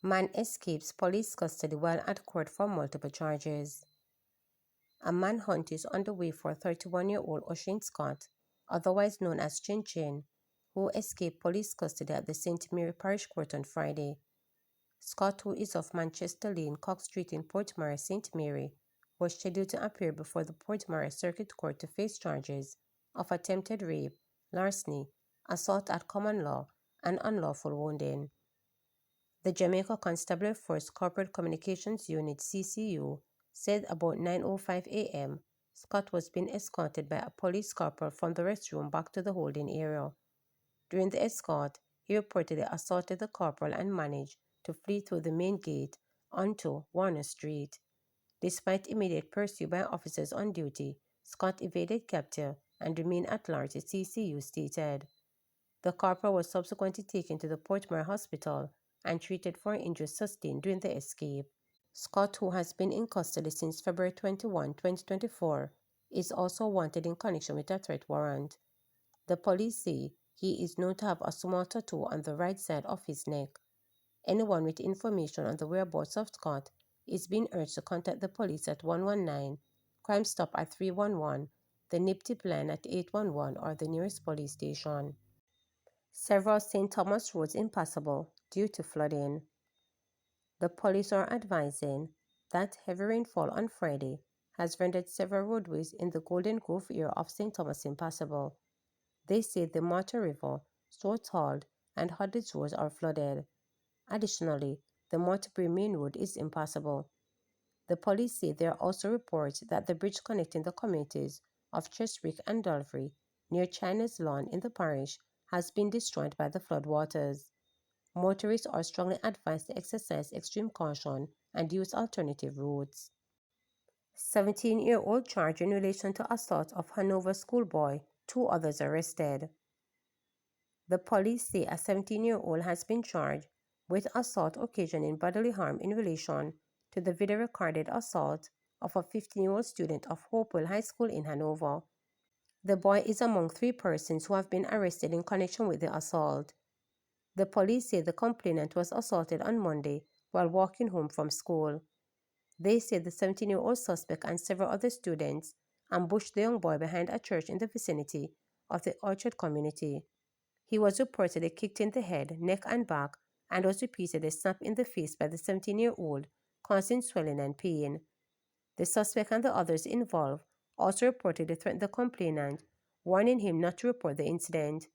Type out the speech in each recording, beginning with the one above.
Man escapes police custody while at court for multiple charges. A manhunt is underway for 31-year-old O'Shane Scott, otherwise known as Chin Chin, who escaped police custody at the St. Mary Parish Court on Friday. Scott, who is of Manchester Lane, Cox Street in Portmore, St. Mary, was scheduled to appear before the Portmore Circuit Court to face charges of attempted rape, larceny, assault at common law, and unlawful wounding. The Jamaica Constabulary Force Corporate Communications Unit (CCU) said about 9:05 a.m. Scott was being escorted by a police corporal from the restroom back to the holding area. During the escort, he reportedly assaulted the corporal and managed to flee through the main gate onto Warner Street. Despite immediate pursuit by officers on duty, Scott evaded capture and remained at large, the CCU stated. The corporal was subsequently taken to the Portmore Hospital and treated for injuries sustained during the escape. Scott, who has been in custody since February 21, 2024, is also wanted in connection with a threat warrant. The police say he is known to have a small tattoo on the right side of his neck. Anyone with information on the whereabouts of Scott is being urged to contact the police at 119, Crime Stop at 311, the NIPTIP line at 811, or the nearest police station. Several St. Thomas roads impassable due to flooding. The police are advising that heavy rainfall on Friday has rendered several roadways in the Golden Grove area of St. Thomas impassable. They say the Martyr River, Stort Hall, and Hodges roads are flooded. Additionally, the Mortubury Main Road is impassable. The police say there are also reports that the bridge connecting the communities of Cheswick and Dolphy near China's Lawn in the parish has been destroyed by the floodwaters. Motorists are strongly advised to exercise extreme caution and use alternative routes. 17-year-old charged in relation to assault of Hanover schoolboy, 2 others arrested. The police say a 17-year-old has been charged with assault occasioning bodily harm in relation to the video-recorded assault of a 15-year-old student of Hopewell High School in Hanover. The boy is among 3 persons who have been arrested in connection with the assault. The police say the complainant was assaulted on Monday while walking home from school. They say the 17-year-old suspect and several other students ambushed the young boy behind a church in the vicinity of the Orchard community. He was reportedly kicked in the head, neck, and back, and was repeatedly slapped in the face by the 17-year-old, causing swelling and pain. The suspect and the others involved also reportedly threatened the complainant, warning him not to report the incident.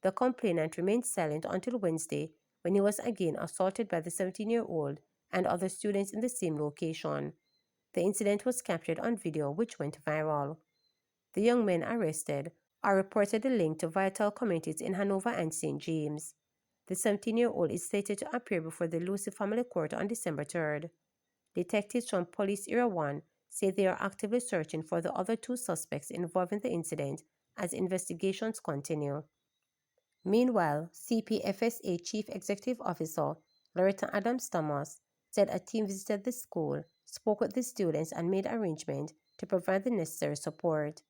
The complainant remained silent until Wednesday, when he was again assaulted by the 17-year-old and other students in the same location. The incident was captured on video, which went viral. The young men arrested are reportedly linked to vital communities in Hanover and St. James. The 17-year-old is slated to appear before the Lucy Family Court on December 3rd. Detectives from Police Area 1 say they are actively searching for the other 2 suspects involved in the incident as investigations continue. Meanwhile, CPFSA Chief Executive Officer Loretta Adams-Thomas said a team visited the school, spoke with the students, and made arrangements to provide the necessary support.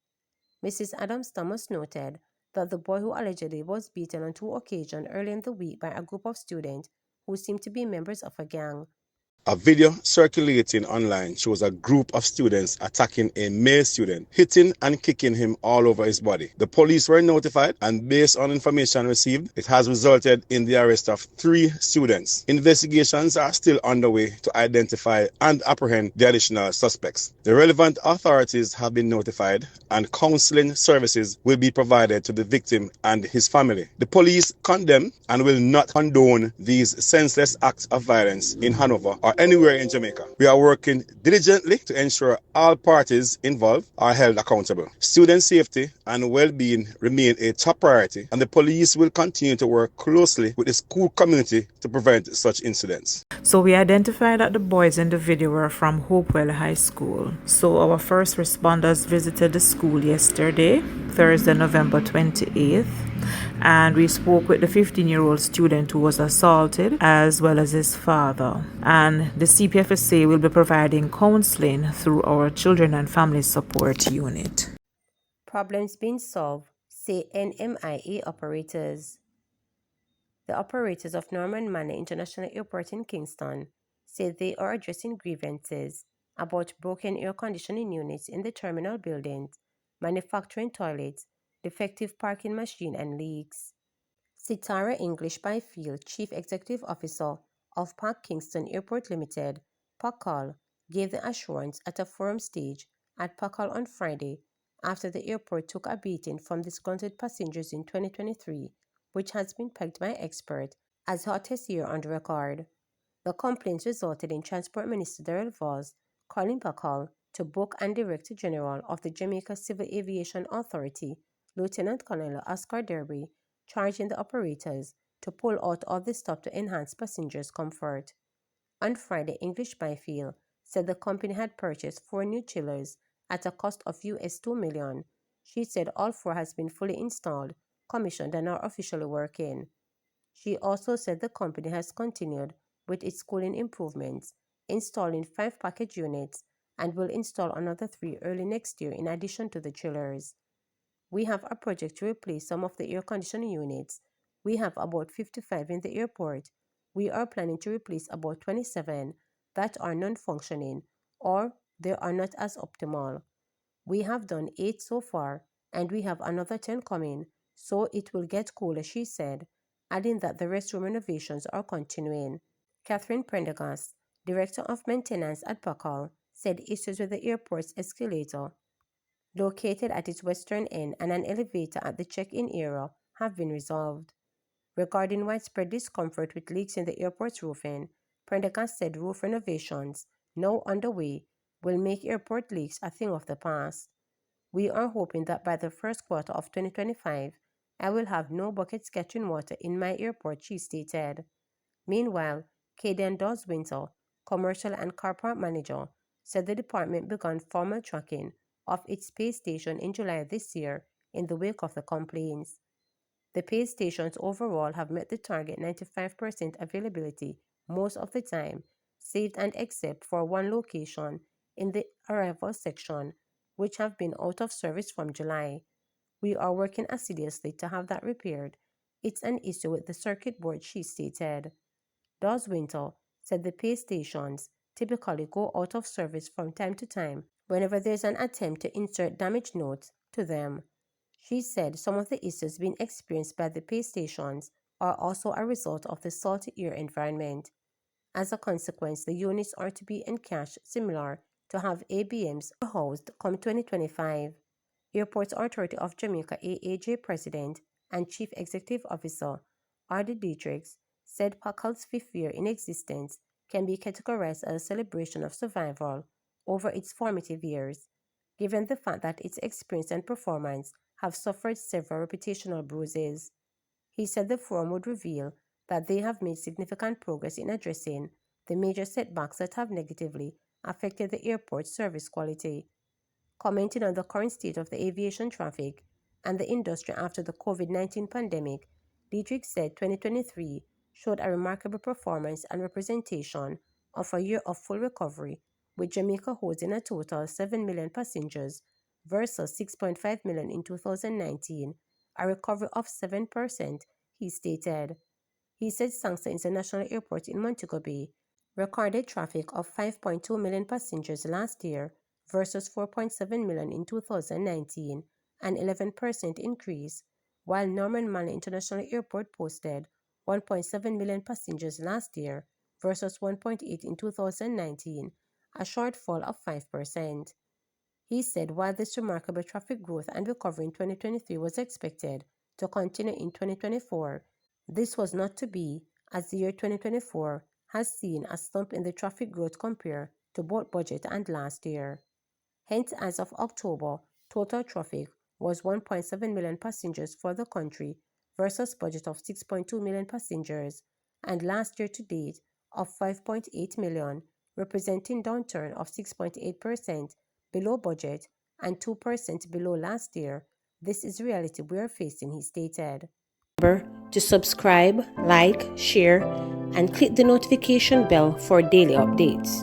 Mrs. Adams-Thomas noted that the boy who allegedly was beaten on 2 occasions early in the week by a group of students who seemed to be members of a gang. A video circulating online shows a group of students attacking a male student, hitting and kicking him all over his body. The police were notified, and based on information received, it has resulted in the arrest of 3 students. Investigations are still underway to identify and apprehend the additional suspects. The relevant authorities have been notified, and counseling services will be provided to the victim and his family. The police condemn and will not condone these senseless acts of violence in Hanover or anywhere in Jamaica. We are working diligently to ensure all parties involved are held accountable. Student safety and well-being remain a top priority, and the police will continue to work closely with the school community to prevent such incidents. So we identified that the boys in the video were from Hopewell High School. So our first responders visited the school yesterday, Thursday, November 28th. And we spoke with the 15-year-old student who was assaulted, as well as his father. And the CPFSA will be providing counseling through our Children and Family Support Unit. Problems being solved, say NMIA operators. The operators of Norman Manor International Airport in Kingston say they are addressing grievances about broken air conditioning units in the terminal buildings, manufacturing toilets, defective parking machine, and leaks. Sitara English Byfield, Chief Executive Officer of Park Kingston Airport Limited, PACAL, gave the assurance at a forum stage at PACAL on Friday after the airport took a beating from disgruntled passengers in 2023, which has been pegged by experts as hottest year on record. The complaints resulted in Transport Minister Darrell Voss calling PACAL to book and Director General of the Jamaica Civil Aviation Authority, Lieutenant Colonel Oscar Derby, charging the operators to pull out all the stuff to enhance passengers' comfort. On Friday, English Byfield said the company had purchased 4 new chillers at a cost of US $2 million. She said all 4 has been fully installed, commissioned, and are officially working. She also said the company has continued with its cooling improvements, installing 5 package units, and will install another 3 early next year in addition to the chillers. We have a project to replace some of the air conditioning units. We have about 55 in the airport. We are planning to replace about 27 that are non-functioning or they are not as optimal. We have done 8 so far, and we have another 10 coming, so it will get cooler, she said, adding that the restroom renovations are continuing. Catherine Prendergast, Director of Maintenance at PACAL, said issues with the airport's escalator, located at its western end, and an elevator at the check-in area have been resolved. Regarding widespread discomfort with leaks in the airport's roofing, Prendergast said roof renovations, now underway, will make airport leaks a thing of the past. We are hoping that by the first quarter of 2025, I will have no buckets catching water in my airport, she stated. Meanwhile, Kadian Dawes Winter, Commercial and Car Park Manager, said the department began formal tracking of its pay station in July this year in the wake of the complaints. The pay stations overall have met the target 95% availability most of the time, save and except for one location in the arrival section, which have been out of service from July. We are working assiduously to have that repaired. It's an issue with the circuit board, she stated. Dawes Winter said the pay stations typically go out of service from time to time whenever there's an attempt to insert damage notes to them. She said some of the issues being experienced by the pay stations are also a result of the salty air environment. As a consequence, the units are to be encashed similar to have ABMs housed come 2025. Airports Authority of Jamaica AAJ President and Chief Executive Officer Ardy Dietrichs said PACAL's 5th year in existence can be categorized as a celebration of survival over its formative years, given the fact that its experience and performance have suffered several reputational bruises. He said the forum would reveal that they have made significant progress in addressing the major setbacks that have negatively affected the airport's service quality. Commenting on the current state of the aviation traffic and the industry after the COVID-19 pandemic, Dietrich said 2023 showed a remarkable performance and representation of a year of full recovery, with Jamaica holding a total of 7 million passengers versus 6.5 million in 2019, a recovery of 7%, he stated. He said Sangster International Airport in Montego Bay recorded traffic of 5.2 million passengers last year versus 4.7 million in 2019, an 11% increase, while Norman Manor International Airport posted 1.7 million passengers last year versus 1.8 in 2019, a shortfall of 5%. He said while this remarkable traffic growth and recovery in 2023 was expected to continue in 2024, this was not to be, as the year 2024 has seen a slump in the traffic growth compared to both budget and last year. Hence, as of October, total traffic was 1.7 million passengers for the country versus budget of 6.2 million passengers, and last year to date of 5.8 million, representing downturn of 6.8% below budget and 2% below last year. This is reality we are facing, he stated. Remember to subscribe, like, share, and click the notification bell for daily updates.